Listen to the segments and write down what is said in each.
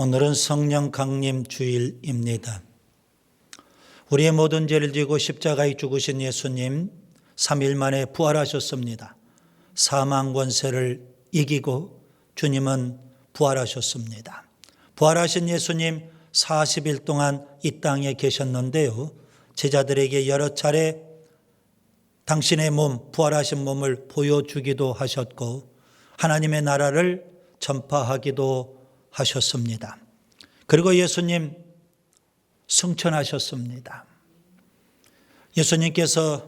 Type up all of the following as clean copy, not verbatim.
오늘은 성령 강림 주일입니다. 우리의 모든 죄를 지고 십자가에 죽으신 예수님 3일 만에 부활하셨습니다. 사망 권세를 이기고 주님은 부활하셨습니다. 부활하신 예수님 40일 동안 이 땅에 계셨는데요. 제자들에게 여러 차례 당신의 몸, 부활하신 몸을 보여주기도 하셨고 하나님의 나라를 전파하기도 하셨습니다. 그리고 예수님 승천하셨습니다. 예수님께서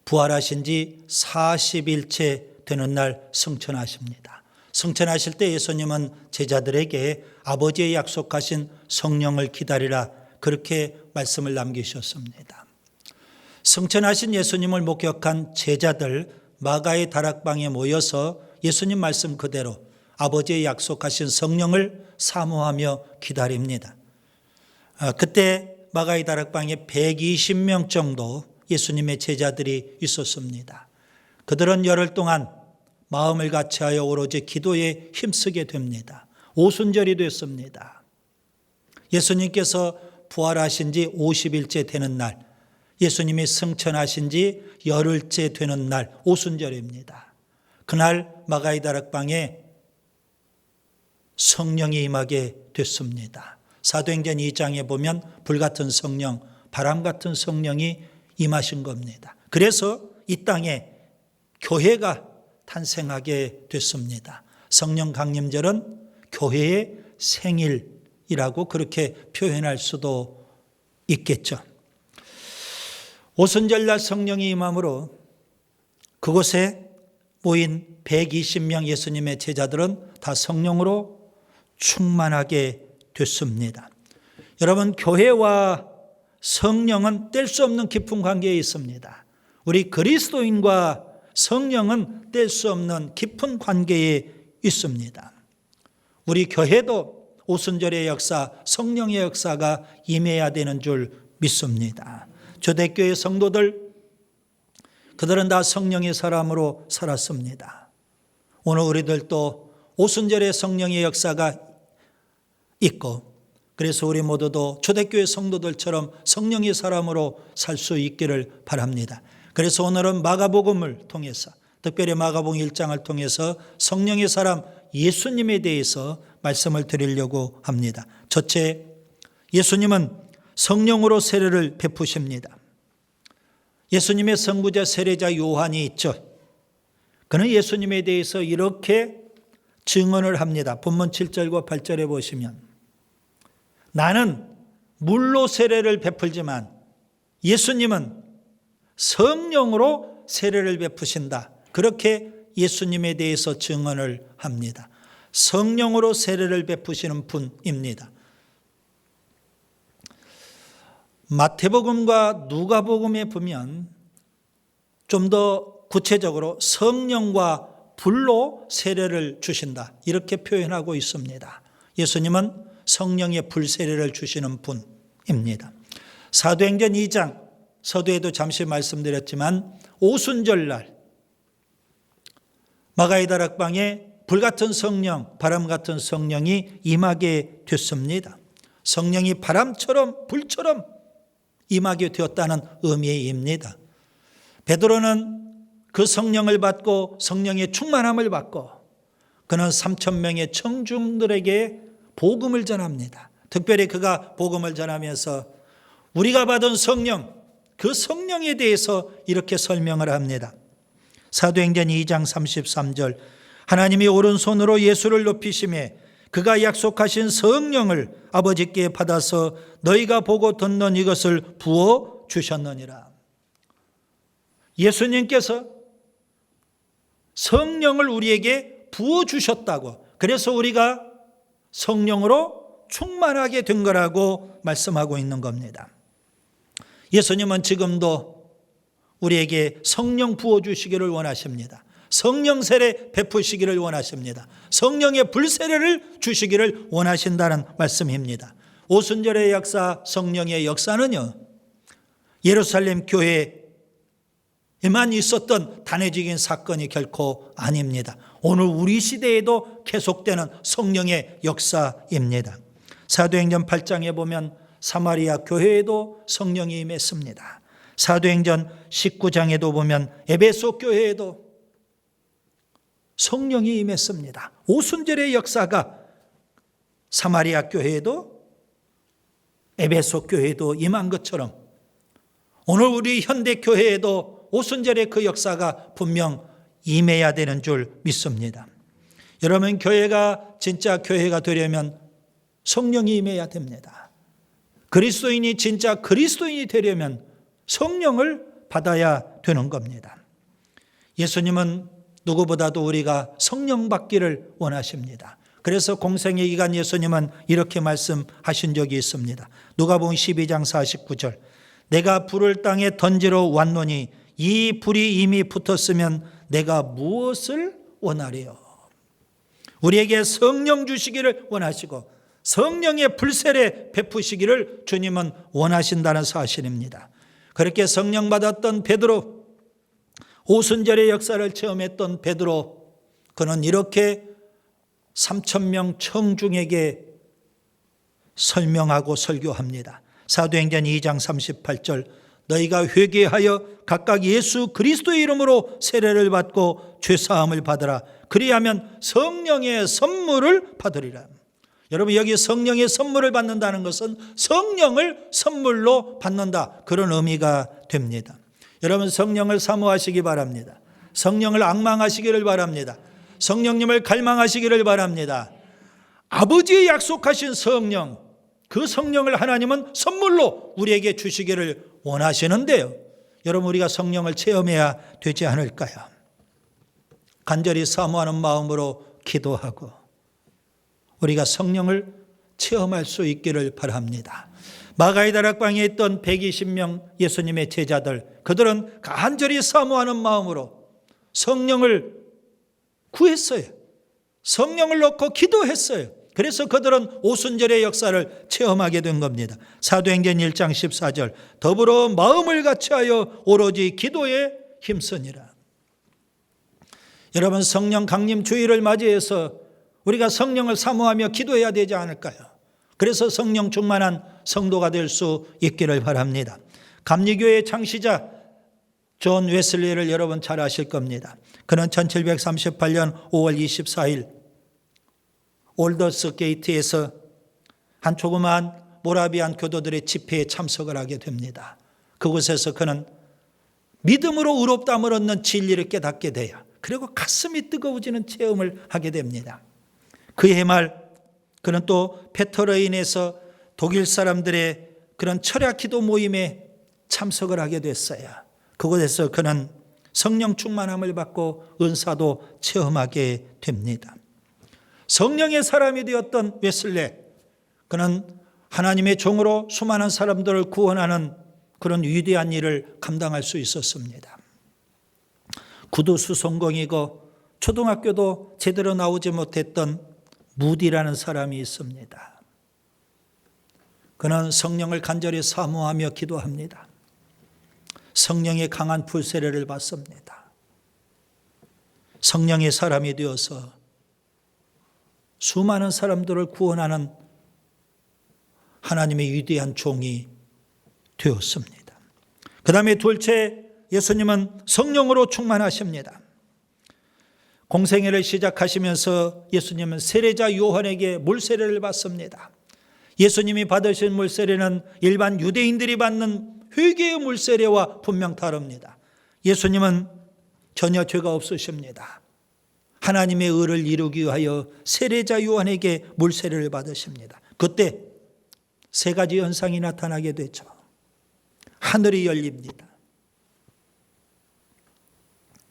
부활하신 지 40일째 되는 날 승천하십니다. 승천하실 때 예수님은 제자들에게 아버지의 약속하신 성령을 기다리라 그렇게 말씀을 남기셨습니다. 승천하신 예수님을 목격한 제자들 마가의 다락방에 모여서 예수님 말씀 그대로 아버지의 약속하신 성령을 사모하며 기다립니다. 그때 마가의 다락방에 120명 정도 예수님의 제자들이 있었습니다. 그들은 열흘 동안 마음을 같이하여 오로지 기도에 힘쓰게 됩니다. 오순절이 됐습니다. 예수님께서 부활하신 지 50일째 되는 날, 예수님이 승천하신 지 열흘째 되는 날 오순절입니다. 그날 마가의 다락방에 성령이 임하게 됐습니다. 사도행전 2장에 보면 불같은 성령, 바람 같은 성령이 임하신 겁니다. 그래서 이 땅에 교회가 탄생하게 됐습니다. 성령 강림절은 교회의 생일이라고 그렇게 표현할 수도 있겠죠. 오순절날 성령이 임함으로 그곳에 모인 120명 예수님의 제자들은 다 성령으로 충만하게 됐습니다. 여러분, 교회와 성령은 뗄 수 없는 깊은 관계에 있습니다. 우리 그리스도인과 성령은 뗄 수 없는 깊은 관계에 있습니다. 우리 교회도 오순절의 역사, 성령의 역사가 임해야 되는 줄 믿습니다. 초대교회 성도들, 그들은 다 성령의 사람으로 살았습니다. 오늘 우리들도 오순절의 성령의 역사가 있고, 그래서 우리 모두도 초대교회 성도들처럼 성령의 사람으로 살 수 있기를 바랍니다. 그래서 오늘은 마가복음을 통해서, 특별히 마가복음 1장을 통해서 성령의 사람 예수님에 대해서 말씀을 드리려고 합니다. 첫째, 예수님은 성령으로 세례를 베푸십니다. 예수님의 선구자 세례자 요한이 있죠. 그는 예수님에 대해서 이렇게 증언을 합니다. 본문 7절과 8절에 보시면 나는 물로 세례를 베풀지만 예수님은 성령으로 세례를 베푸신다. 그렇게 예수님에 대해서 증언을 합니다. 성령으로 세례를 베푸시는 분입니다. 마태복음과 누가복음에 보면 좀 더 구체적으로 성령과 불로 세례를 주신다. 이렇게 표현하고 있습니다. 예수님은 성령의 불 세례를 주시는 분입니다. 사도행전 2장, 서두에도 잠시 말씀드렸지만 오순절날 마가의 다락방에 불같은 성령, 바람 같은 성령이 임하게 됐습니다. 성령이 바람처럼 불처럼 임하게 되었다는 의미입니다. 베드로는 그 성령을 받고 성령의 충만함을 받고 그는 3,000명의 청중들에게 복음을 전합니다. 특별히 그가 복음을 전하면서 우리가 받은 성령, 그 성령에 대해서 이렇게 설명을 합니다. 사도행전 2장 33절 하나님이 오른손으로 예수를 높이시매 그가 약속하신 성령을 아버지께 받아서 너희가 보고 듣는 이것을 부어 주셨느니라. 예수님께서 성령을 우리에게 부어 주셨다고, 그래서 우리가 성령으로 충만하게 된 거라고 말씀하고 있는 겁니다. 예수님은 지금도 우리에게 성령 부어주시기를 원하십니다. 성령 세례 베푸시기를 원하십니다. 성령의 불세례를 주시기를 원하신다는 말씀입니다. 오순절의 역사, 성령의 역사는요, 예루살렘 교회에만 있었던 단회적인 사건이 결코 아닙니다. 오늘 우리 시대에도 계속되는 성령의 역사입니다. 사도행전 8장에 보면 사마리아 교회에도 성령이 임했습니다. 사도행전 19장에도 보면 에베소 교회에도 성령이 임했습니다. 오순절의 역사가 사마리아 교회에도 에베소 교회에도 임한 것처럼 오늘 우리 현대 교회에도 오순절의 그 역사가 분명 임해야 되는 줄 믿습니다. 여러분, 교회가 진짜 교회가 되려면 성령이 임해야 됩니다. 그리스도인이 진짜 그리스도인이 되려면 성령을 받아야 되는 겁니다. 예수님은 누구보다도 우리가 성령 받기를 원하십니다. 그래서 공생의 기간 예수님은 이렇게 말씀하신 적이 있습니다. 누가복음 12장 49절, 내가 불을 땅에 던지러 왔노니 이 불이 이미 붙었으면 내가 무엇을 원하리요? 우리에게 성령 주시기를 원하시고 성령의 불세례 베푸시기를 주님은 원하신다는 사실입니다. 그렇게 성령 받았던 베드로, 오순절의 역사를 체험했던 베드로, 그는 이렇게 3,000명 청중에게 설명하고 설교합니다. 사도행전 2장 38절, 너희가 회개하여 각각 예수 그리스도의 이름으로 세례를 받고 죄사함을 받으라. 그리하면 성령의 선물을 받으리라. 여러분, 여기 성령의 선물을 받는다는 것은 성령을 선물로 받는다, 그런 의미가 됩니다. 여러분, 성령을 사모하시기 바랍니다. 성령을 앙망하시기를 바랍니다. 성령님을 갈망하시기를 바랍니다. 아버지의 약속하신 성령, 그 성령을 하나님은 선물로 우리에게 주시기를 원하시는데요, 여러분, 우리가 성령을 체험해야 되지 않을까요? 간절히 사모하는 마음으로 기도하고 우리가 성령을 체험할 수 있기를 바랍니다. 마가의 다락방에 있던 120명 예수님의 제자들, 그들은 간절히 사모하는 마음으로 성령을 구했어요. 성령을 놓고 기도했어요. 그래서 그들은 오순절의 역사를 체험하게 된 겁니다. 사도행전 1장 14절, 더불어 마음을 같이하여 오로지 기도에 힘쓰니라. 여러분, 성령 강림 주일을 맞이해서 우리가 성령을 사모하며 기도해야 되지 않을까요? 그래서 성령 충만한 성도가 될 수 있기를 바랍니다. 감리교회의 창시자 존 웨슬리를 여러분 잘 아실 겁니다. 그는 1738년 5월 24일 올더스 게이트에서 한 조그마한 모라비안 교도들의 집회에 참석을 하게 됩니다. 그곳에서 그는 믿음으로 의롭다함을 얻는 진리를 깨닫게 돼요. 그리고 가슴이 뜨거워지는 체험을 하게 됩니다. 그해 말 그는 또 페터레인에서 독일 사람들의 그런 철야 기도 모임에 참석을 하게 됐어요. 그곳에서 그는 성령 충만함을 받고 은사도 체험하게 됩니다. 성령의 사람이 되었던 웨슬레, 그는 하나님의 종으로 수많은 사람들을 구원하는 그런 위대한 일을 감당할 수 있었습니다. 구두 수송공이고 초등학교도 제대로 나오지 못했던 무디라는 사람이 있습니다. 그는 성령을 간절히 사모하며 기도합니다. 성령의 강한 불세례를 받습니다. 성령의 사람이 되어서 수많은 사람들을 구원하는 하나님의 위대한 종이 되었습니다. 그 다음에 둘째, 예수님은 성령으로 충만하십니다. 공생애를 시작하시면서 예수님은 세례자 요한에게 물세례를 받습니다. 예수님이 받으신 물세례는 일반 유대인들이 받는 회개의 물세례와 분명 다릅니다. 예수님은 전혀 죄가 없으십니다. 하나님의 의를 이루기 위하여 세례자 요한에게 물세례를 받으십니다. 그때 세 가지 현상이 나타나게 되죠. 하늘이 열립니다.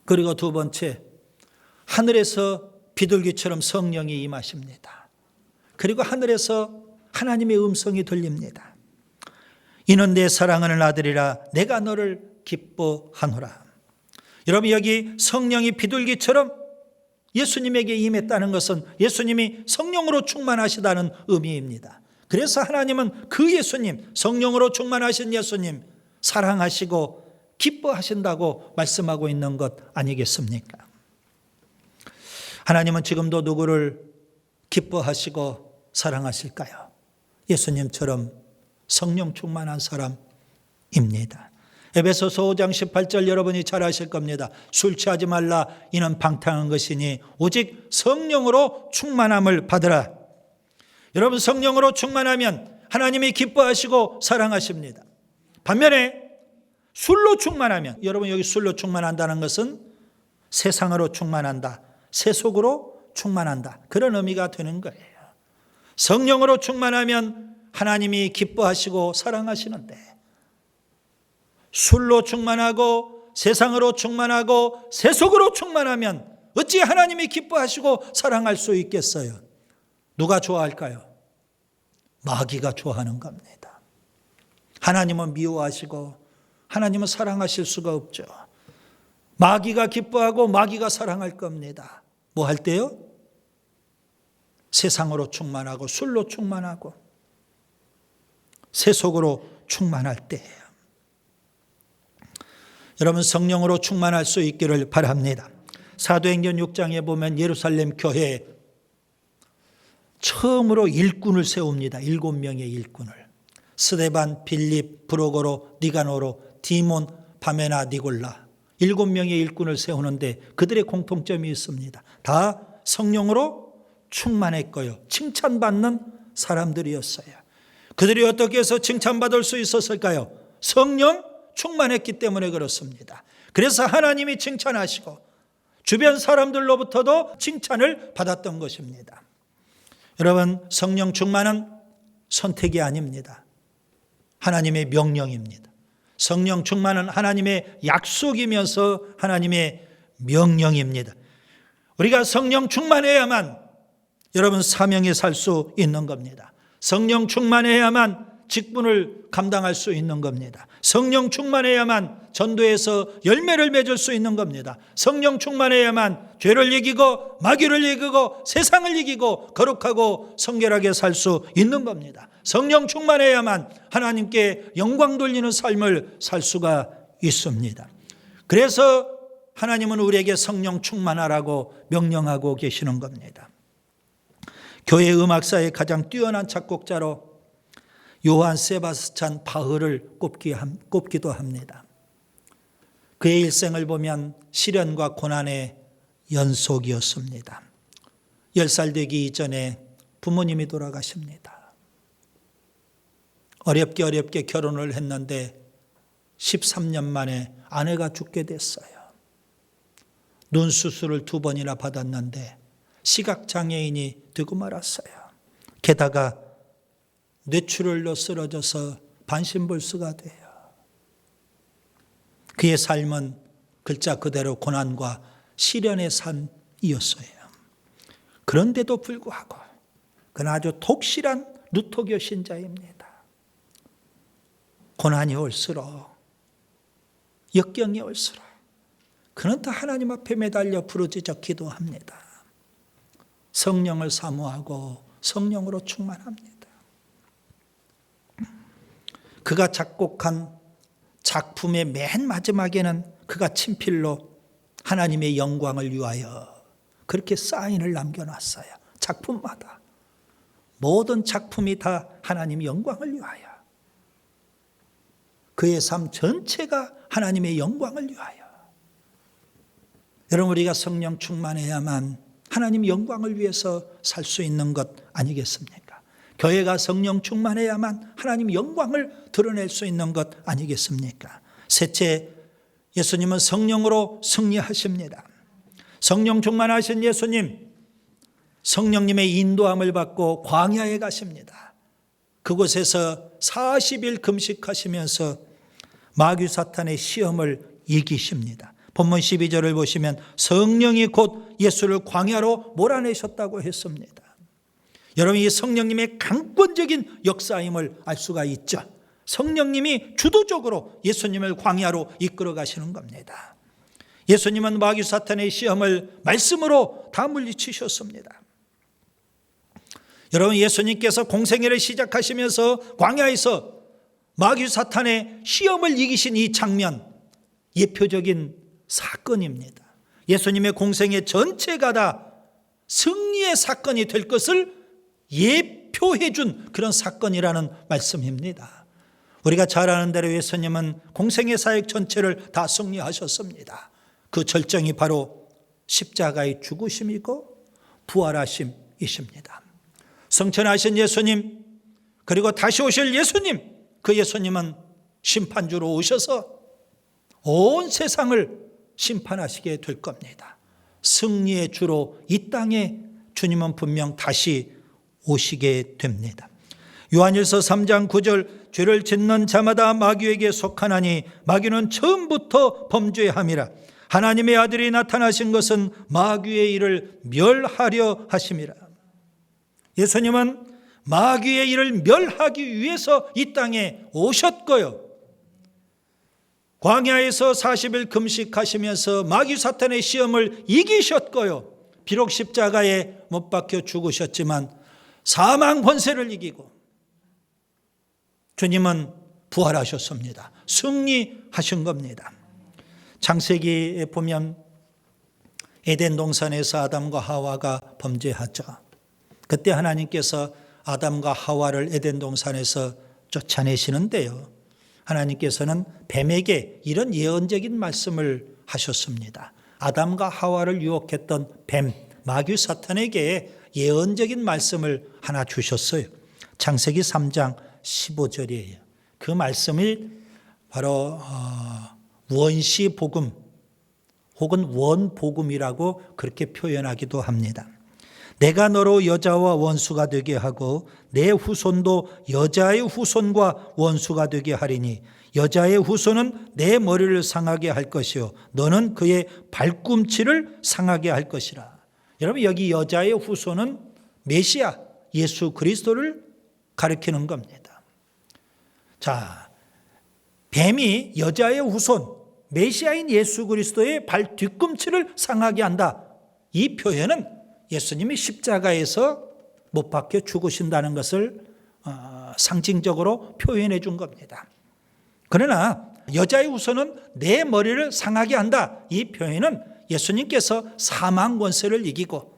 그리고 두 번째, 하늘에서 비둘기처럼 성령이 임하십니다. 그리고 하늘에서 하나님의 음성이 들립니다. 이는 내 사랑하는 아들이라 내가 너를 기뻐하노라. 여러분, 여기 성령이 비둘기처럼 예수님에게 임했다는 것은 예수님이 성령으로 충만하시다는 의미입니다. 그래서 하나님은 그 예수님, 성령으로 충만하신 예수님 사랑하시고 기뻐하신다고 말씀하고 있는 것 아니겠습니까? 하나님은 지금도 누구를 기뻐하시고 사랑하실까요? 예수님처럼 성령 충만한 사람입니다. 에베소서 5장 18절 여러분이 잘 아실 겁니다. 술 취하지 말라, 이는 방탕한 것이니 오직 성령으로 충만함을 받으라. 여러분, 성령으로 충만하면 하나님이 기뻐하시고 사랑하십니다. 반면에 술로 충만하면, 여러분 여기 술로 충만한다는 것은 세상으로 충만한다, 세속으로 충만한다, 그런 의미가 되는 거예요. 성령으로 충만하면 하나님이 기뻐하시고 사랑하시는데, 술로 충만하고 세상으로 충만하고 세속으로 충만하면 어찌 하나님이 기뻐하시고 사랑할 수 있겠어요? 누가 좋아할까요? 마귀가 좋아하는 겁니다. 하나님은 미워하시고 하나님은 사랑하실 수가 없죠. 마귀가 기뻐하고 마귀가 사랑할 겁니다. 뭐 할 때요? 세상으로 충만하고 술로 충만하고 세속으로 충만할 때예요. 여러분, 성령으로 충만할 수 있기를 바랍니다. 사도행전 6장에 보면 예루살렘 교회에 처음으로 일꾼을 세웁니다. 7명의 일꾼을. 스데반, 빌립, 브로고로, 니가노로, 디몬, 바메나, 니골라. 7명의 일꾼을 세우는데 그들의 공통점이 있습니다. 다 성령으로 충만했고요. 칭찬받는 사람들이었어요. 그들이 어떻게 해서 칭찬받을 수 있었을까요? 성령 충만했기 때문에 그렇습니다. 그래서 하나님이 칭찬하시고 주변 사람들로부터도 칭찬을 받았던 것입니다. 여러분, 성령 충만은 선택이 아닙니다. 하나님의 명령입니다. 성령 충만은 하나님의 약속이면서 하나님의 명령입니다. 우리가 성령 충만해야만 여러분 사명에 살 수 있는 겁니다. 성령 충만해야만 직분을 감당할 수 있는 겁니다. 성령 충만해야만 전도에서 열매를 맺을 수 있는 겁니다. 성령 충만해야만 죄를 이기고 마귀를 이기고 세상을 이기고 거룩하고 성결하게 살 수 있는 겁니다. 성령 충만해야만 하나님께 영광 돌리는 삶을 살 수가 있습니다. 그래서 하나님은 우리에게 성령 충만하라고 명령하고 계시는 겁니다. 교회 음악사의 가장 뛰어난 작곡자로 요한 세바스찬 바흐를 꼽기도 합니다. 그의 일생을 보면 시련과 고난의 연속이었습니다. 10살 되기 이전에 부모님이 돌아가십니다. 어렵게 결혼을 했는데 13년 만에 아내가 죽게 됐어요. 눈 수술을 2번이나 받았는데 시각장애인이 되고 말았어요. 게다가 뇌출혈로 쓰러져서 반신불수가 돼요. 그의 삶은 글자 그대로 고난과 시련의 삶이었어요. 그런데도 불구하고 그는 아주 독실한 루터교 신자입니다. 고난이 올수록, 역경이 올수록 그는 더 하나님 앞에 매달려 부르짖어 기도합니다. 성령을 사모하고 성령으로 충만합니다. 그가 작곡한 작품의 맨 마지막에는 그가 친필로 하나님의 영광을 위하여 그렇게 사인을 남겨놨어요. 작품마다. 모든 작품이 다 하나님의 영광을 위하여. 그의 삶 전체가 하나님의 영광을 위하여. 여러분, 우리가 성령 충만해야만 하나님 영광을 위해서 살 수 있는 것 아니겠습니까? 교회가 성령 충만해야만 하나님 영광을 드러낼 수 있는 것 아니겠습니까? 셋째, 예수님은 성령으로 승리하십니다. 성령 충만하신 예수님, 성령님의 인도함을 받고 광야에 가십니다. 그곳에서 40일 금식하시면서 마귀 사탄의 시험을 이기십니다. 본문 12절을 보시면 성령이 곧 예수를 광야로 몰아내셨다고 했습니다. 여러분, 이 성령님의 강권적인 역사임을 알 수가 있죠. 성령님이 주도적으로 예수님을 광야로 이끌어 가시는 겁니다. 예수님은 마귀 사탄의 시험을 말씀으로 다 물리치셨습니다. 여러분, 예수님께서 공생애를 시작하시면서 광야에서 마귀 사탄의 시험을 이기신 이 장면, 예표적인 사건입니다. 예수님의 공생애 전체가 다 승리의 사건이 될 것을 예표해 준 그런 사건이라는 말씀입니다. 우리가 잘 아는 대로 예수님은 공생의 사역 전체를 다 승리하셨습니다. 그 절정이 바로 십자가의 죽으심이고 부활하심이십니다. 승천하신 예수님, 그리고 다시 오실 예수님, 그 예수님은 심판주로 오셔서 온 세상을 심판하시게 될 겁니다. 승리의 주로 이 땅에 주님은 분명 다시 오시게 됩니다. 요한일서 3장 9절, 죄를 짓는 자마다 마귀에게 속하나니 마귀는 처음부터 범죄함이라. 하나님의 아들이 나타나신 것은 마귀의 일을 멸하려 하심이라. 예수님은 마귀의 일을 멸하기 위해서 이 땅에 오셨고요, 광야에서 40일 금식하시면서 마귀 사탄의 시험을 이기셨고요, 비록 십자가에 못 박혀 죽으셨지만 사망 권세를 이기고 주님은 부활하셨습니다. 승리하신 겁니다. 창세기에 보면 에덴 동산에서 아담과 하와가 범죄하죠. 그때 하나님께서 아담과 하와를 에덴 동산에서 쫓아내시는데요, 하나님께서는 뱀에게 이런 예언적인 말씀을 하셨습니다. 아담과 하와를 유혹했던 뱀, 마귀 사탄에게 예언적인 말씀을 하나 주셨어요. 창세기 3장 15절이에요. 그 말씀이 바로 원시복음 혹은 원복음이라고 그렇게 표현하기도 합니다. 내가 너로 여자와 원수가 되게 하고 내 후손도 여자의 후손과 원수가 되게 하리니 여자의 후손은 내 머리를 상하게 할 것이요 너는 그의 발꿈치를 상하게 할 것이라. 여러분, 여기 여자의 후손은 메시아 예수 그리스도를 가리키는 겁니다. 자, 뱀이 여자의 후손 메시아인 예수 그리스도의 발 뒤꿈치를 상하게 한다. 이 표현은 예수님이 십자가에서 못 박혀 죽으신다는 것을 상징적으로 표현해 준 겁니다. 그러나 여자의 후손은 내 머리를 상하게 한다. 이 표현은 예수님께서 사망 권세를 이기고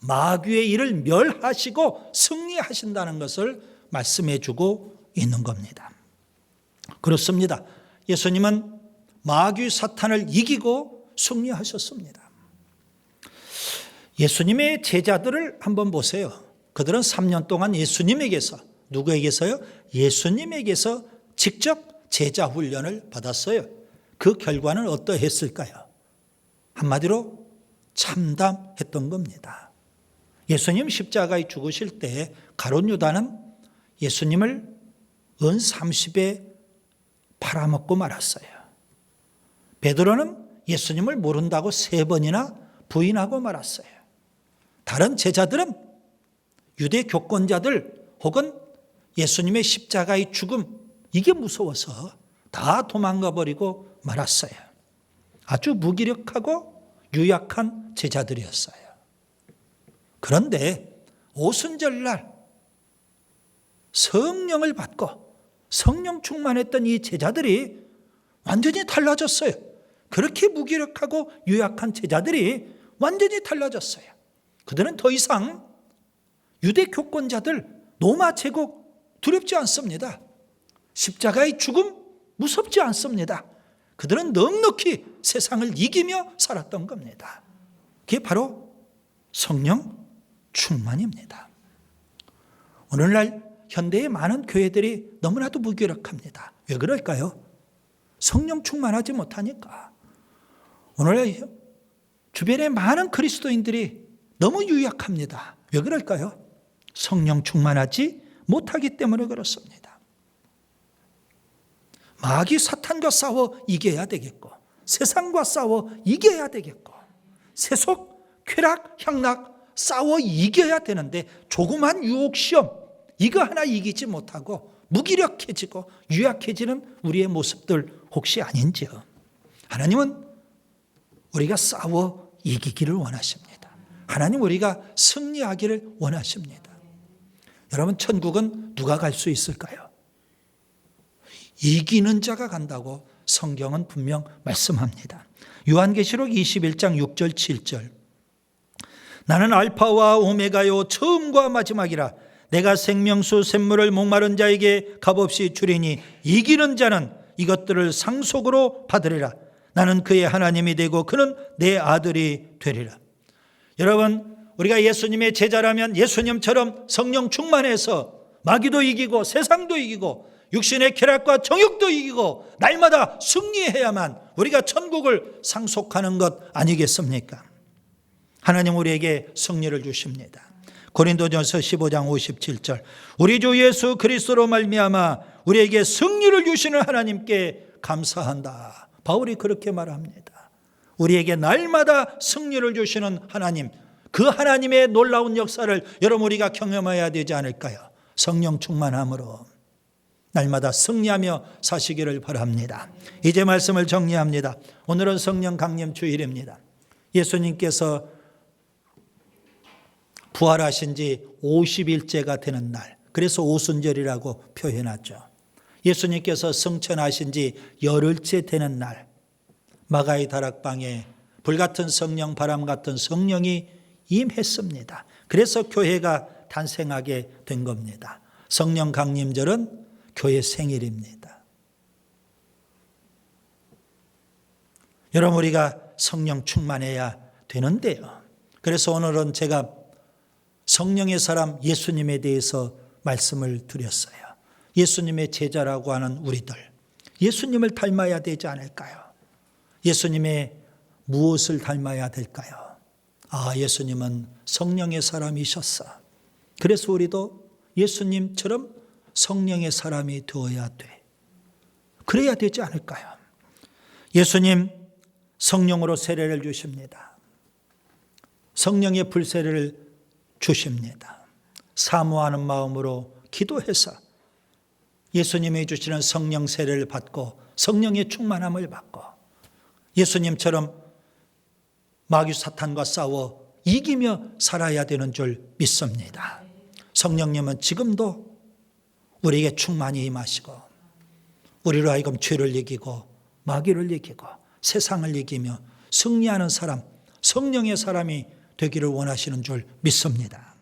마귀의 일을 멸하시고 승리하신다는 것을 말씀해 주고 있는 겁니다. 그렇습니다. 예수님은 마귀 사탄을 이기고 승리하셨습니다. 예수님의 제자들을 한번 보세요. 그들은 3년 동안 예수님에게서, 누구에게서요? 예수님에게서 직접 제자 훈련을 받았어요. 그 결과는 어떠했을까요? 한마디로 참담했던 겁니다. 예수님 십자가에 죽으실 때 가룟 유다는 예수님을 은 30에 팔아먹고 말았어요. 베드로는 예수님을 모른다고 3번이나 부인하고 말았어요. 다른 제자들은 유대 교권자들 혹은 예수님의 십자가의 죽음, 이게 무서워서 다 도망가 버리고 말았어요. 아주 무기력하고 유약한 제자들이었어요. 그런데 오순절날 성령을 받고 성령 충만했던 이 제자들이 완전히 달라졌어요. 그렇게 무기력하고 유약한 제자들이 완전히 달라졌어요. 그들은 더 이상 유대 교권자들, 로마 제국 두렵지 않습니다. 십자가의 죽음 무섭지 않습니다. 그들은 넉넉히 세상을 이기며 살았던 겁니다. 그게 바로 성령 충만입니다. 오늘날 현대의 많은 교회들이 너무나도 무기력합니다. 왜 그럴까요? 성령 충만하지 못하니까. 오늘날 주변에 많은 그리스도인들이 너무 유약합니다. 왜 그럴까요? 성령 충만하지 못하기 때문에 그렇습니다. 마귀 사탄과 싸워 이겨야 되겠고, 세상과 싸워 이겨야 되겠고, 세속, 쾌락, 향락 싸워 이겨야 되는데 조그만 유혹 시험 이거 하나 이기지 못하고 무기력해지고 유약해지는 우리의 모습들 혹시 아닌지요? 하나님은 우리가 싸워 이기기를 원하십니다. 하나님 우리가 승리하기를 원하십니다. 여러분, 천국은 누가 갈 수 있을까요? 이기는 자가 간다고 성경은 분명 말씀합니다. 요한계시록 21장 6절 7절, 나는 알파와 오메가요 처음과 마지막이라. 내가 생명수 샘물을 목마른 자에게 값없이 주리니 이기는 자는 이것들을 상속으로 받으리라. 나는 그의 하나님이 되고 그는 내 아들이 되리라. 여러분, 우리가 예수님의 제자라면 예수님처럼 성령 충만해서 마귀도 이기고 세상도 이기고 육신의 쾌락과 정욕도 이기고 날마다 승리해야만 우리가 천국을 상속하는 것 아니겠습니까? 하나님 우리에게 승리를 주십니다. 고린도전서 15장 57절, 우리 주 예수 그리스도로 말미암아 우리에게 승리를 주시는 하나님께 감사한다. 바울이 그렇게 말합니다. 우리에게 날마다 승리를 주시는 하나님, 그 하나님의 놀라운 역사를 여러분 우리가 경험해야 되지 않을까요? 성령 충만함으로 날마다 승리하며 사시기를 바랍니다. 이제 말씀을 정리합니다. 오늘은 성령 강림 주일입니다. 예수님께서 부활하신 지 50일째가 되는 날, 그래서 오순절이라고 표현하죠. 예수님께서 승천하신 지 열흘째 되는 날, 마가의 다락방에 불같은 성령, 바람 같은 성령이 임했습니다. 그래서 교회가 탄생하게 된 겁니다. 성령 강림절은 교회 생일입니다. 여러분, 우리가 성령 충만해야 되는데요. 그래서 오늘은 제가 성령의 사람 예수님에 대해서 말씀을 드렸어요. 예수님의 제자라고 하는 우리들, 예수님을 닮아야 되지 않을까요? 예수님의 무엇을 닮아야 될까요? 예수님은 성령의 사람이셨어. 그래서 우리도 예수님처럼 성령의 사람이 되어야 돼. 그래야 되지 않을까요? 예수님 성령으로 세례를 주십니다. 성령의 불세례를 주십니다. 사모하는 마음으로 기도해서 예수님이 주시는 성령 세례를 받고 성령의 충만함을 받고 예수님처럼 마귀 사탄과 싸워 이기며 살아야 되는 줄 믿습니다. 성령님은 지금도 우리에게 충만히 임하시고 우리로 하여금 죄를 이기고 마귀를 이기고 세상을 이기며 승리하는 사람, 성령의 사람이 되기를 원하시는 줄 믿습니다.